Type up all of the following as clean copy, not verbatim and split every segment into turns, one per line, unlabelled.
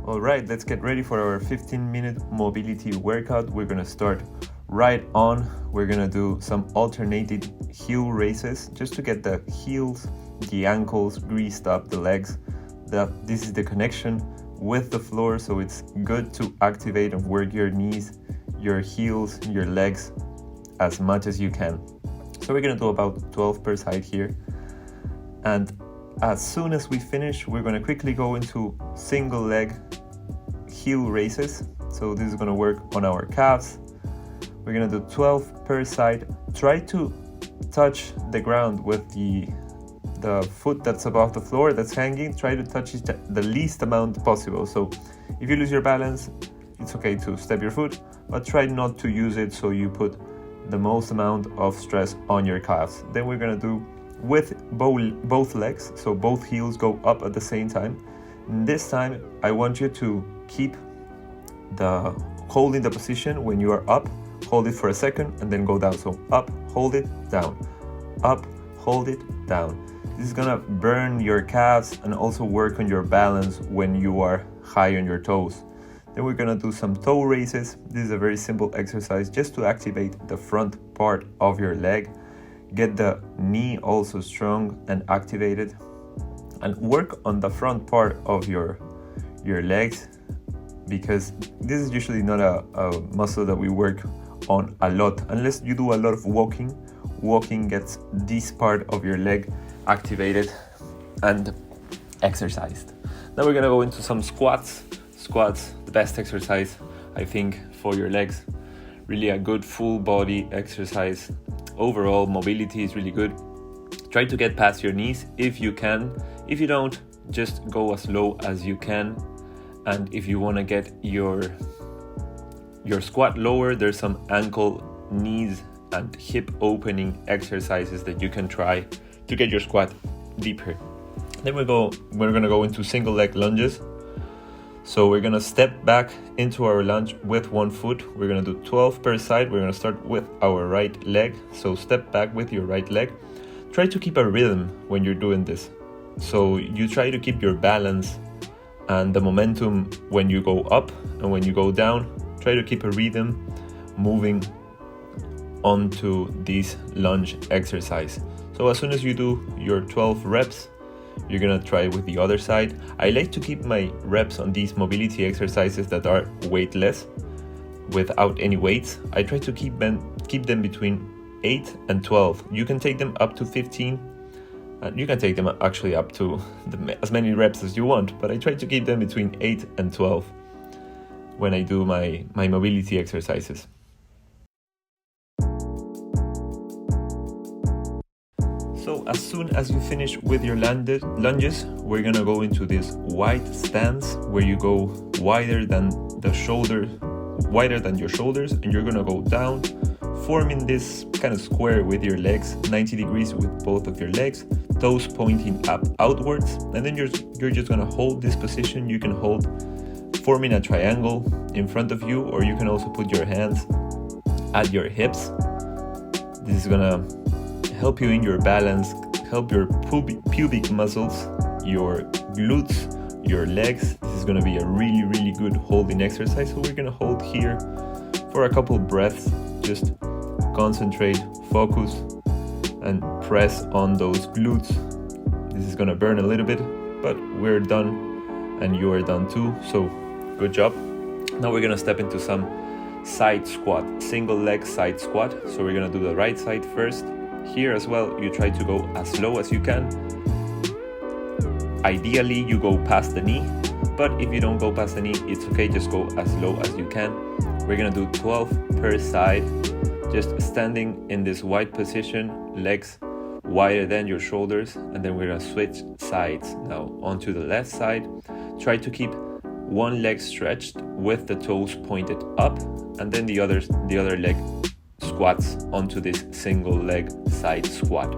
All right, let's get ready for our 15-minute mobility workout. We're gonna start right on. We're gonna do some alternated heel raises just to get the heels, the ankles greased up, the legs. This is the connection with the floor, so it's good to activate and work your knees, your heels, your legs as much as you can. So we're gonna do about 12 per side here. And as soon as we finish, we're gonna quickly go into single leg heel raises. So this is gonna work on our calves. We're gonna do 12 per side. Try to touch the ground with the foot that's above the floor, that's hanging. Try to touch it the least amount possible. So if you lose your balance, it's okay to step your foot, but try not to use it so you put the most amount of stress on your calves. Then we're gonna do with both legs, so both heels go up at the same time. And this time I want you to keep holding the position when you are up. Hold it for a second and then go down. So up, hold it, down, up, hold it, down. This is gonna burn your calves and also work on your balance when you are high on your toes. Then we're gonna do some toe raises. This is a very simple exercise just to activate the front part of your leg. Get the knee also strong and activated, and work on the front part of your legs, because this is usually not a muscle that we work on a lot unless you do a lot of walking. Walking gets this part of your leg activated and exercised. Now we're gonna go into some squats. Squats, the best exercise I think for your legs. Really a good full body exercise. Overall mobility is really good. Try to get past your knees if you can. If you don't, just go as low as you can. And if you want to get your squat lower, there's some ankle, knees and hip opening exercises that you can try to get your squat deeper. Then we're gonna go into single leg lunges. So we're gonna step back into our lunge with one foot. We're gonna do 12 per side. We're gonna start with our right leg. So step back with your right leg. Try to keep a rhythm when you're doing this. So you try to keep your balance and the momentum when you go up and when you go down. Try to keep a rhythm moving onto this lunge exercise. So as soon as you do your 12 reps, you're gonna try with the other side. I like to keep my reps on these mobility exercises that are weightless, without any weights. I try to keep them between 8 and 12. You can take them up to 15, and you can take them actually up to as many reps as you want, but I try to keep them between 8 and 12 when I do my mobility exercises. So as soon as you finish with your lunges, we're gonna go into this wide stance where you go wider than your shoulders, and you're gonna go down, forming this kind of square with your legs, 90 degrees with both of your legs, toes pointing up outwards, and then you're just gonna hold this position. You can hold forming a triangle in front of you, or you can also put your hands at your hips. This is gonna help you in your balance, help your pubic muscles, your glutes, your legs. This is going to be a really, really good holding exercise. So we're going to hold here for a couple breaths. Just concentrate, focus, and press on those glutes. This is going to burn a little bit, but we're done and you are done too. So good job. Now we're going to step into some side squat, single leg side squat. So we're going to do the right side first. Here as well, you try to go as low as you can. Ideally, you go past the knee, but if you don't go past the knee, it's okay, just go as low as you can. We're gonna do 12 per side, just standing in this wide position, legs wider than your shoulders, and then we're gonna switch sides now onto the left side. Try to keep one leg stretched with the toes pointed up, and then the other leg squats onto this single leg side squat.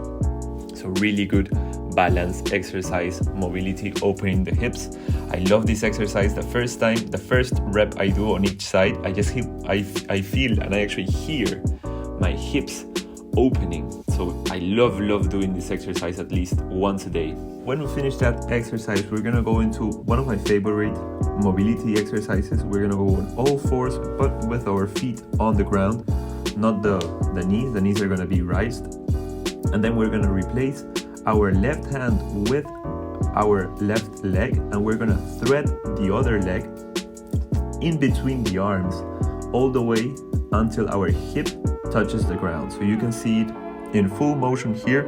So really good balance exercise, mobility, opening the hips. I love this exercise. The first rep I do on each side, I feel and I actually hear my hips opening. So I love doing this exercise at least once a day. When we finish that exercise, we're gonna go into one of my favorite mobility exercises. We're gonna go on all fours, but with our feet on the ground, not the knees. The knees are gonna be raised. And then we're gonna replace our left hand with our left leg, and we're gonna thread the other leg in between the arms all the way until our hip touches the ground. So you can see it in full motion here.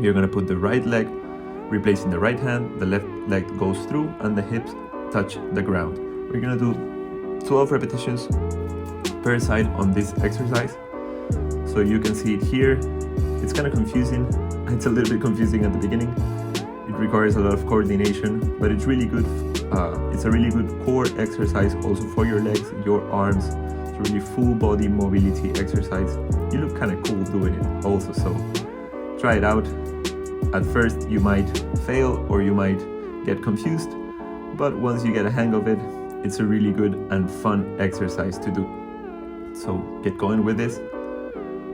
You're gonna put the right leg replacing the right hand, the left leg goes through, and the hips touch the ground. We're gonna do 12 repetitions per side on this exercise. So you can see it here. It's kind of confusing. It's a little bit confusing at the beginning. It requires a lot of coordination, but it's really good. It's a really good core exercise also for your legs, your arms. It's really full body mobility exercise. You look kind of cool doing it also, so try it out. At first you might fail or you might get confused, but once you get a hang of it, it's a really good and fun exercise to do. So get going with this.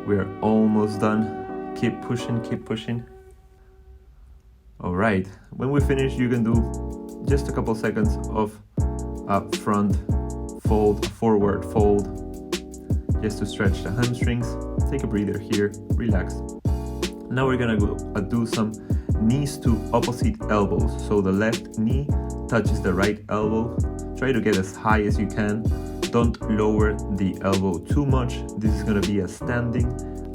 We're almost done. Keep pushing, keep pushing. All right, when we finish, you can do just a couple seconds of up front fold, forward fold, just to stretch the hamstrings. Take a breather here, relax. Now we're gonna go do some knees to opposite elbows. So the left knee touches the right elbow. Try to get as high as you can. Don't lower the elbow too much. This is gonna be a standing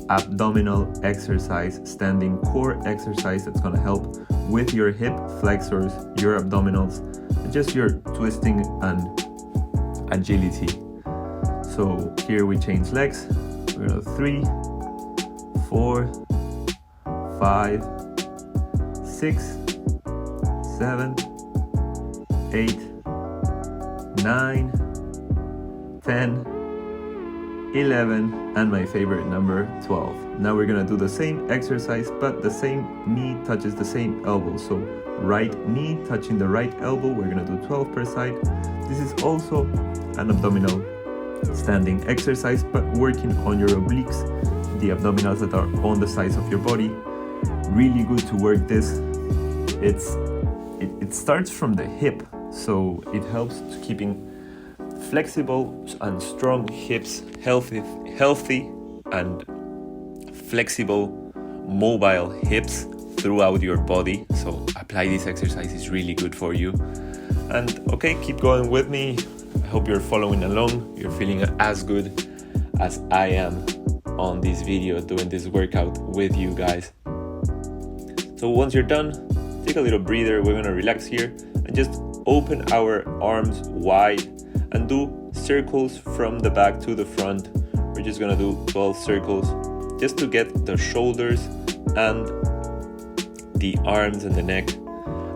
abdominal exercise, standing core exercise that's gonna help with your hip flexors, your abdominals, and just your twisting and agility. So here we change legs. We're gonna 3, 4, 5, 6, 7, 8, 9, 10, 11, and my favorite number, 12. Now we're gonna do the same exercise, but the same knee touches the same elbow. So right knee touching the right elbow. We're gonna do 12 per side. This is also an abdominal standing exercise, but working on your obliques, the abdominals that are on the sides of your body. Really good to work this. It starts from the hip, so it helps to keeping flexible and strong hips, healthy and flexible, mobile hips throughout your body. So apply this exercise, it's really good for you. And okay, keep going with me. I hope you're following along. You're feeling as good as I am on this video doing this workout with you guys. So once you're done, take a little breather. We're gonna relax here and just open our arms wide and do circles from the back to the front. We're just gonna do 12 circles just to get the shoulders and the arms and the neck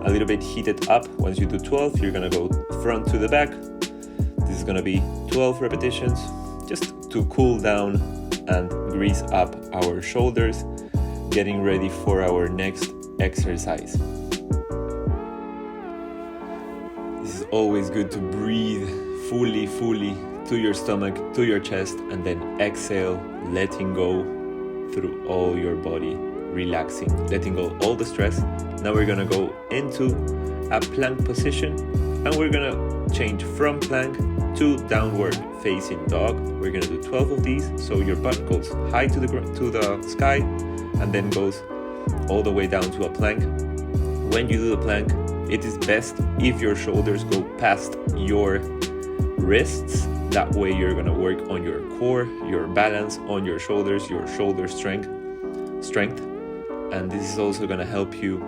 a little bit heated up. Once you do 12, you're gonna go front to the back. This is gonna be 12 repetitions just to cool down and grease up our shoulders, getting ready for our next exercise. This is always good to breathe fully to your stomach, to your chest, and then exhale, letting go through all your body, relaxing, letting go all the stress. Now we're gonna go into a plank position, and we're gonna change from plank to downward facing dog. We're gonna do 12 of these, so your butt goes high to the sky, and then goes all the way down to a plank. When you do the plank, it is best if your shoulders go past your wrists. That way you're gonna work on your core, your balance on your shoulders, your shoulder strength. And this is also gonna help you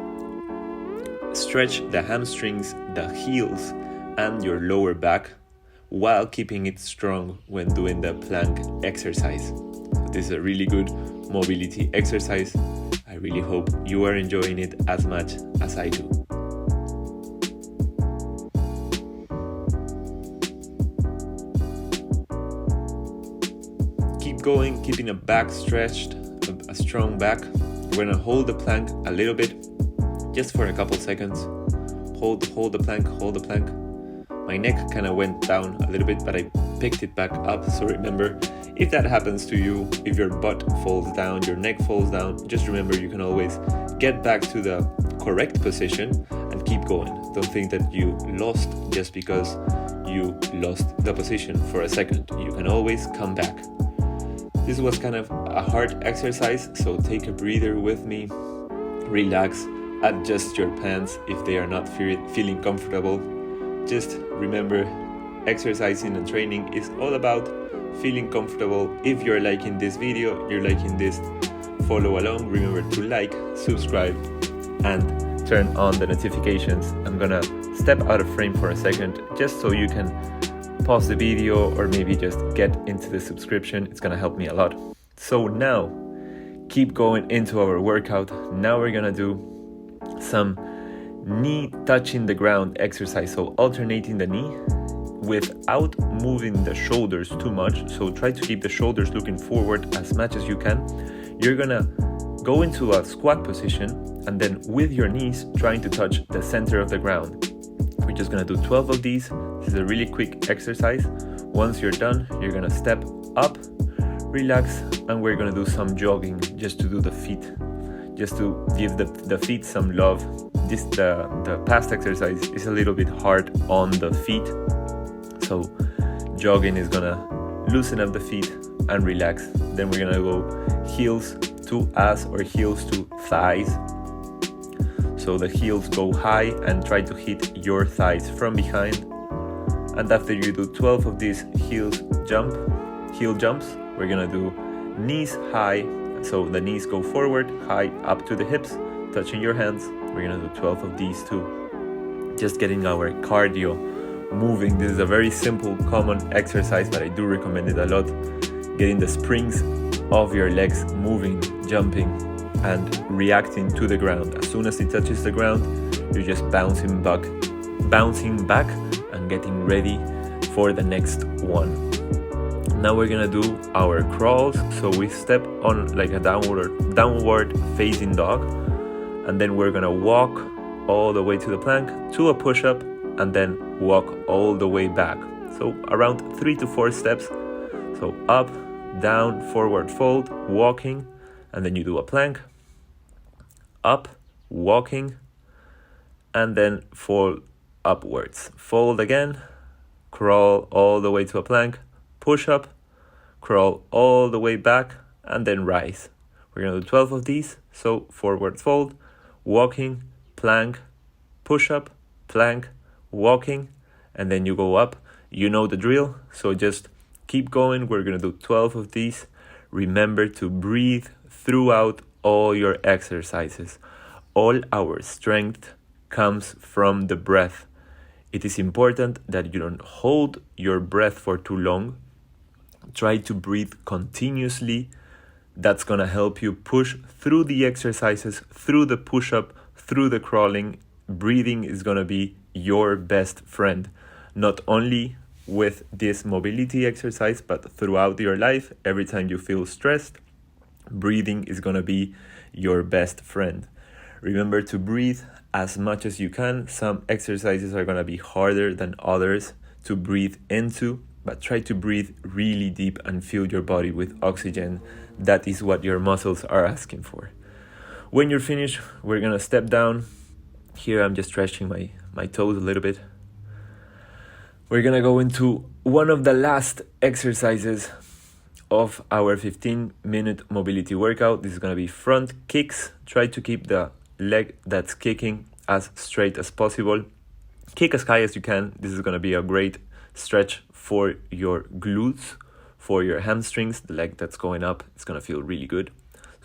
stretch the hamstrings, the heels, and your lower back while keeping it strong when doing the plank exercise. So this is a really good mobility exercise. I really hope you are enjoying it as much as I do. Keep going, keeping a back stretched, a strong back. We're gonna hold the plank a little bit, just for a couple seconds. Hold the plank. My neck kind of went down a little bit, but I picked it back up. So remember, if that happens to you, if your butt falls down, your neck falls down, just remember you can always get back to the correct position and keep going. Don't think that you lost just because you lost the position for a second. You can always come back. This was kind of a hard exercise, so take a breather with me, relax, adjust your pants if they are not feeling comfortable. Just remember, exercising and training is all about feeling comfortable. If you're liking this video, you're liking this, follow along. Remember to like, subscribe, and turn on the notifications. I'm gonna step out of frame for a second just so you can pause the video or maybe just get into the subscription. It's gonna help me a lot. So now keep going into our workout. Now we're gonna do some knee touching the ground exercise, so alternating the knee without moving the shoulders too much. So try to keep the shoulders looking forward as much as you can. You're gonna go into a squat position and then with your knees trying to touch the center of the ground. We're just gonna do 12 of these. This is a really quick exercise. Once you're done, you're gonna step up, relax, and we're gonna do some jogging just to do the feet, just to give the feet some love. The past exercise is a little bit hard on the feet, so jogging is gonna loosen up the feet and relax. Then we're gonna go heels to ass or heels to thighs. So the heels go high and try to hit your thighs from behind. And after you do 12 of these heel jumps, we're gonna do knees high. So the knees go forward, high up to the hips, touching your hands. We're gonna do 12 of these too. Just getting our cardio moving. This is a very simple, common exercise, but I do recommend it a lot. Getting the springs of your legs moving, jumping, and reacting to the ground. As soon as it touches the ground, you're just bouncing back and getting ready for the next one. Now we're gonna do our crawls. So we step on like a downward facing dog, and then we're gonna walk all the way to the plank, to a push-up, and then walk all the way back. So around 3 to 4 steps. So up, down, forward fold, walking, and then you do a plank, up, walking, and then fold upwards. Fold again, crawl all the way to a plank, push up, crawl all the way back, and then rise. We're gonna do 12 of these. So forward fold, walking, plank, push up, plank, walking, and then you go up. You know the drill, so just keep going. We're gonna do 12 of these. Remember to breathe throughout all your exercises. All our strength comes from the breath. It is important that you don't hold your breath for too long. Try to breathe continuously. That's gonna help you push through the exercises, through the push-up, through the crawling. Breathing is gonna be your best friend, not only with this mobility exercise, but throughout your life. Every time you feel stressed, breathing is gonna be your best friend. Remember to breathe as much as you can. Some exercises are gonna be harder than others to breathe into, but try to breathe really deep and fill your body with oxygen. That is what your muscles are asking for. When you're finished, we're gonna step down. Here I'm just stretching my toes a little bit. We're gonna go into one of the last exercises of our 15-minute mobility workout. This is gonna be front kicks. Try to keep the leg that's kicking as straight as possible. Kick as high as you can. This is gonna be a great stretch for your glutes, for your hamstrings. The leg that's going up, it's gonna feel really good.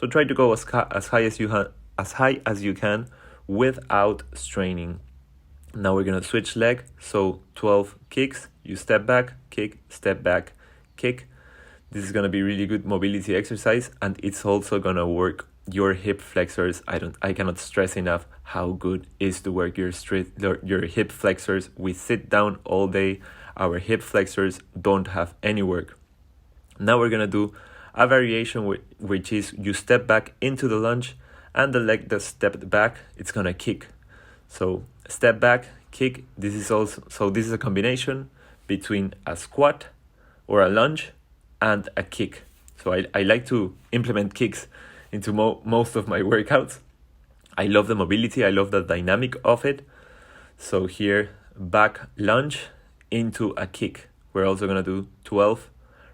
So try to go as high as you can without straining. Now we're gonna switch leg. So 12 kicks. You step back, kick, step back, kick. This is gonna be really good mobility exercise, and it's also gonna work your hip flexors. I cannot stress enough how good it is to work your hip flexors. We sit down all day. Our hip flexors don't have any work. Now we're gonna do a variation which is you step back into the lunge, and the leg that stepped back, it's gonna kick. So step back, kick. This is a combination between a squat or a lunge and a kick. So I like to implement kicks into most of my workouts. I love the mobility. I love the dynamic of it. So here, back lunge into a kick. We're also gonna do 12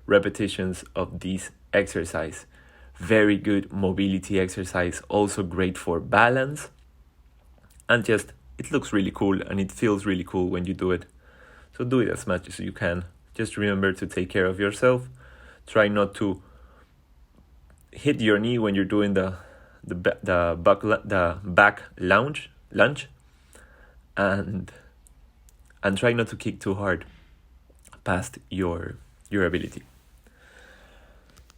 repetitions of this exercise. Very good mobility exercise, also great for balance. And just, it looks really cool and it feels really cool when you do it. So do it as much as you can. Just remember to take care of yourself. Try not to hit your knee when you're doing the back lunge, and try not to kick too hard past your ability.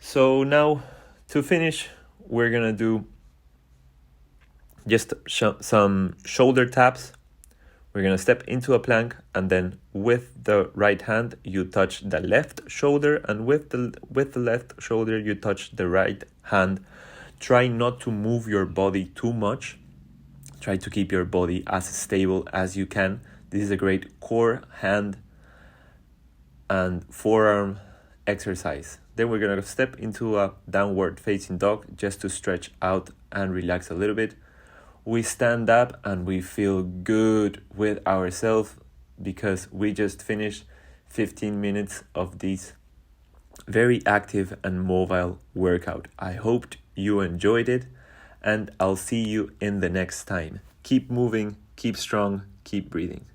So now, to finish, we're gonna do just some shoulder taps. We're gonna step into a plank, and then with the right hand you touch the left shoulder, and with the left shoulder you touch the right hand. Try not to move your body too much. Try to keep your body as stable as you can. This is a great core, hand, and forearm exercise. Then we're gonna step into a downward facing dog just to stretch out and relax a little bit. We stand up and we feel good with ourselves because we just finished 15 minutes of this very active and mobile workout. I hoped you enjoyed it, and I'll see you in the next time. Keep moving, keep strong, keep breathing.